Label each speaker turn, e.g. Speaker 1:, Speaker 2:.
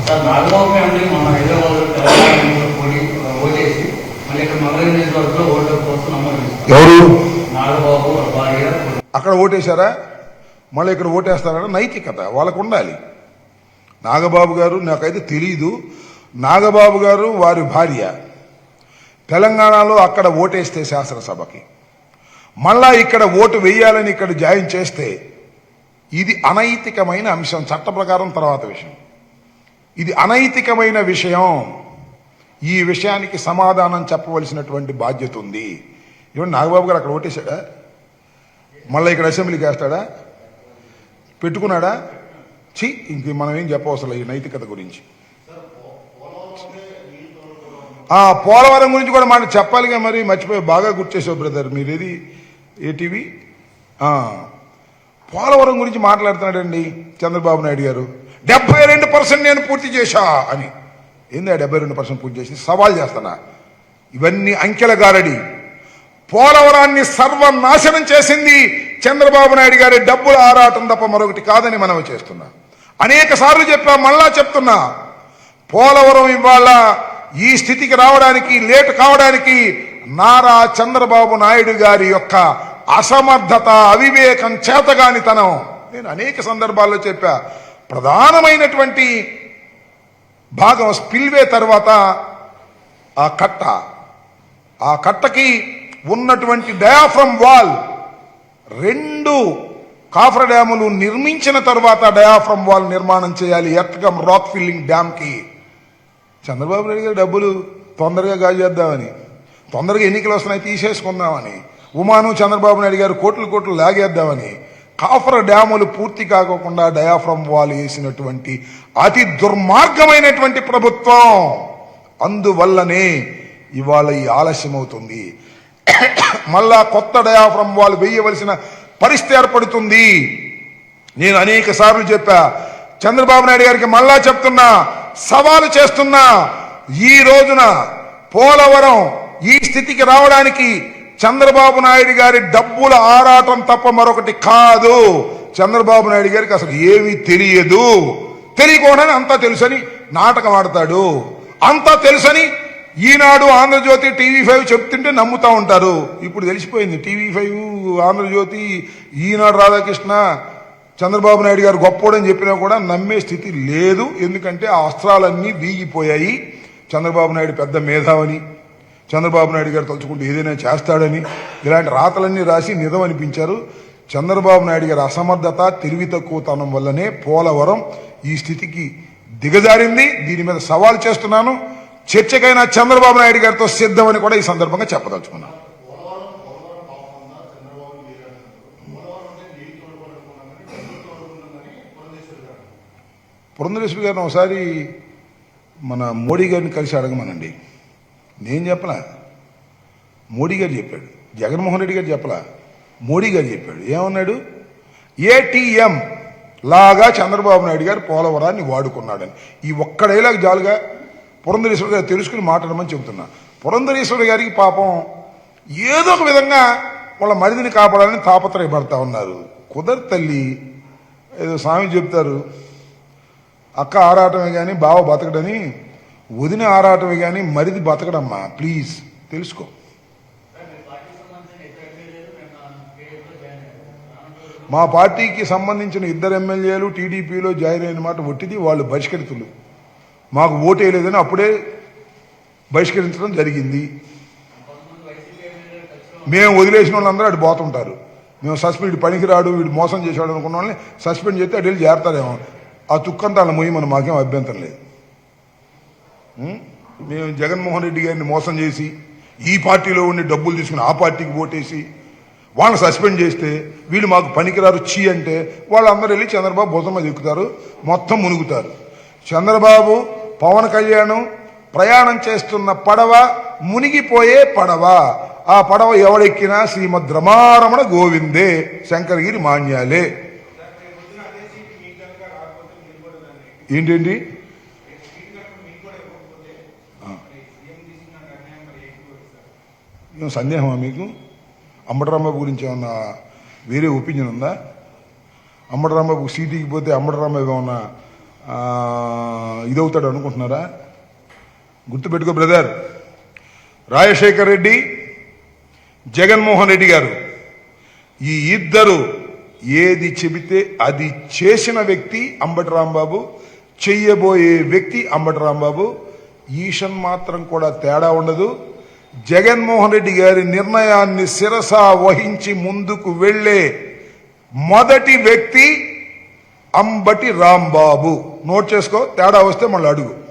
Speaker 1: Sir Nagababu family మన హైదరాబాద్ పోటీ ఓటేసి మళ్ళీ ఇక్కడ మంగళగిరి నియోజకవర్గంలో ఓటర్ కోసం నమోదు
Speaker 2: ఎవరు
Speaker 1: నాగబాబు భార్య
Speaker 2: అక్కడ ఓటేశారా, మళ్ళీ ఇక్కడ ఓటేస్తారని నైతికత వాళ్ళకు ఉండాలి. నాగబాబు గారు నాకైతే తెలీదు. నాగబాబు గారు వారి భార్య తెలంగాణలో అక్కడ ఓటేస్తే శాసనసభకి మళ్ళా ఇక్కడ ఓటు వేయాలని ఇక్కడ జాయిన్ చేస్తే ఇది అనైతికమైన అంశం. చట్ట ప్రకారం తర్వాత విషయం, ఇది అనైతికమైన విషయం. ఈ విషయానికి సమాధానం చెప్పవలసినటువంటి బాధ్యత ఉంది. ఇవన్నీ నాగబాబు గారు అక్కడ ఓటేశాడా, మళ్ళీ ఇక్కడ అసెంబ్లీకి వేస్తాడా, పెట్టుకున్నాడా? ఇంక మనం ఏం చెప్పవసరం ఈ నైతికత గురించి. పోలవరం గురించి కూడా మాట చెప్పాలిగా, మరి మర్చిపోయి బాగా గుర్చేసావు బ్రదర్. మీరేది ఏటీవీ పోలవరం గురించి మాట్లాడుతున్నాడండి చంద్రబాబు నాయుడు గారు. 72% నేను పూర్తి చేశా అని. ఏంది 72% పూర్తి చేసి సవాల్ చేస్తున్నా. ఇవన్నీ అంకెల గారడి. పోలవరాన్ని సర్వనాశనం చేసింది చంద్రబాబు నాయుడు గారి డబ్బుల ఆరాటం తప్ప మరొకటి కాదని మనవి చేస్తున్నా. అనేక సార్లు చెప్పా, మళ్ళా చెప్తున్నా. పోలవరం ఇవాళ ఈ స్థితికి రావడానికి, లేట్ కావడానికి నారా చంద్రబాబు నాయుడు గారి యొక్క అసమర్థత, అవివేకం, చేతగానితనం. నేను అనేక సందర్భాల్లో చెప్పా. ప్రధానమైనటువంటి భాగం స్పిల్వే తర్వాత ఆ కట్టకి ఉన్నటువంటి డయాఫ్రమ్ వాల్ 2 కాఫర్ డ్యాములు నిర్మించిన తర్వాత డయాఫ్రమ్ వాల్ నిర్మాణం చేయాలి ఎర్త్గమ్ రాక్ ఫిల్లింగ్ డ్యామ్ కి. చంద్రబాబు నాయుడు గారు డబ్బులు తొందరగా గాజేద్దామని, తొందరగా ఎన్నికలు వస్తున్నాయి తీసేసుకుందామని, ఉమాను చంద్రబాబు నాయుడు గారు కోట్లు లాగేద్దామని కాఫర్ డ్యాములు పూర్తి కాకుండా డయాఫ్రమ్ వాల్ వేసినటువంటి అతి దుర్మార్గమైనటువంటి ప్రభుత్వం. అందువల్లనే ఇవాళ ఈ ఆలస్యం అవుతుంది. మళ్ళా కొత్త డయాఫ్రమ్ వాల్ వేయవలసిన పరిస్థితి ఏర్పడుతుంది. నేను అనేక సార్లు చెప్పా. చంద్రబాబు నాయుడు గారికి మళ్ళా చెప్తున్నా, సవాలు చేస్తున్నా. ఈ రోజున పోలవరం ఈ స్థితికి రావడానికి చంద్రబాబు నాయుడు గారి డబ్బుల ఆరాటం తప్ప మరొకటి కాదు. చంద్రబాబు నాయుడు గారికి అసలు ఏమీ తెలియదు. తెలియకుండానే అంతా తెలుసని నాటకం ఆడతాడు. అంతా తెలుసని ఈనాడు, ఆంధ్రజ్యోతి, TV5 చెప్తుంటే నమ్ముతా ఉంటారు. ఇప్పుడు తెలిసిపోయింది. TV5, ఆంధ్రజ్యోతి, ఈనాడు రాధాకృష్ణ చంద్రబాబు నాయుడు గారు గొప్పోడని చెప్పినా కూడా నమ్మే స్థితి లేదు. ఎందుకంటే ఆ అస్త్రాలన్నీ వీగిపోయాయి. చంద్రబాబు నాయుడు పెద్ద మేధావని, చంద్రబాబు నాయుడు గారు తలుచుకుంటూ ఏదైనా చేస్తాడని ఇలాంటి రాతలన్నీ రాసి నిజం అనిపించారు. చంద్రబాబు నాయుడు గారి అసమర్థత, తెలివి తక్కువతనం వల్లనే పోలవరం ఈ స్థితికి దిగజారింది. దీని మీద సవాల్ చేస్తున్నాను. చర్చకైనా చంద్రబాబు నాయుడు గారితో సిద్ధమని కూడా ఈ సందర్భంగా చెప్పదలుచుకున్నాను. పురంధరేశ్వరి గారిని ఒకసారి మన మోడీ గారిని కలిసి అడగమనండి. నేను చెప్పలా, మోడీ గారు చెప్పాడు. జగన్మోహన్ రెడ్డి గారు చెప్పలా, మోడీ గారు చెప్పాడు. ఏమన్నాడు? ATM లాగా చంద్రబాబు నాయుడు గారు పోలవరాన్ని వాడుకున్నాడని. ఈ ఒక్క డైలాగ్ జాలుగా పురంధరేశ్వరి గారు తెలుసుకుని మాట్లాడమని చెబుతున్నా. పురంధరేశ్వరి గారికి పాపం ఏదో ఒక విధంగా వాళ్ళ మరిదిని కాపాడాలని తాపత్రయపడతా ఉన్నారు. కుదరదు తల్లి. ఏదో స్వామి చెప్తారు, అక్క ఆరాటమే కానీ బావ బతకడని, వదిన ఆరాటమే కానీ మరిది బతకడమ్మా. ప్లీజ్ తెలుసుకో. మా పార్టీకి సంబంధించిన 2 ఎమ్మెల్యేలు టీడీపీలో జాయిన్ అయిన మాట ఒట్టిది. వాళ్ళు బహిష్కరితులు. మాకు ఓటేయలేదని అప్పుడే బహిష్కరించడం జరిగింది. మేము వదిలేసిన వాళ్ళందరూ అటు పోతుంటారు. మేము సస్పెండ్ పనికిరాడు, వీడు మోసం చేశాడు అనుకున్న వాళ్ళని సస్పెండ్ చేస్తే అటు వెళ్ళి చేరతారేమో. ఆ తుక్కంతా అలా మొయ్యి మనం మాకేం అభ్యంతరం లేదు. మేము జగన్మోహన్ రెడ్డి గారిని మోసం చేసి ఈ పార్టీలో ఉండి డబ్బులు తీసుకుని ఆ పార్టీకి ఓటేసి వాళ్ళని సస్పెండ్ చేస్తే వీళ్ళు మాకు పనికిరారు చీ అంటే వాళ్ళందరూ వెళ్ళి చంద్రబాబు భుజం మీద ఎక్కుతారు, మొత్తం మునుగుతారు. చంద్రబాబు, పవన్ కళ్యాణ్ ప్రయాణం చేస్తున్న పడవ మునిగిపోయే పడవ. ఆ పడవ ఎవడెక్కినా శ్రీమద్ రమారమణ గోవిందే, శంకరగిరి మాన్యాలే. ఏంటండి? సందేహమా మీకు? అంబటరాంబాబు గురించి ఏమన్నా వేరే ఒపీనియన్ ఉందా? అంబటరాంబాబుకు సీటీకి పోతే అంబటరాంబాబు ఏమన్నా ఇదవుతాడు అనుకుంటున్నారా? గుర్తుపెట్టుకో బ్రదర్. రాజశేఖర్ రెడ్డి, జగన్మోహన్ రెడ్డి గారు ఈ ఇద్దరు ఏది చెబితే అది చేసిన వ్యక్తి అంబటి రాంబాబు, చెయ్యబోయే వ్యక్తి అంబటి రాంబాబు. ఈషన్ మాత్రం కూడా తేడా ఉండదు. జగన్మోహన్ రెడ్డి గారి నిర్ణయాన్ని శిరస వహించి ముందుకు వెళ్లే మొదటి వ్యక్తి అంబటి రాంబాబు. నోట్ చేసుకో, తేడా వస్తే మళ్ళీ అడుగు.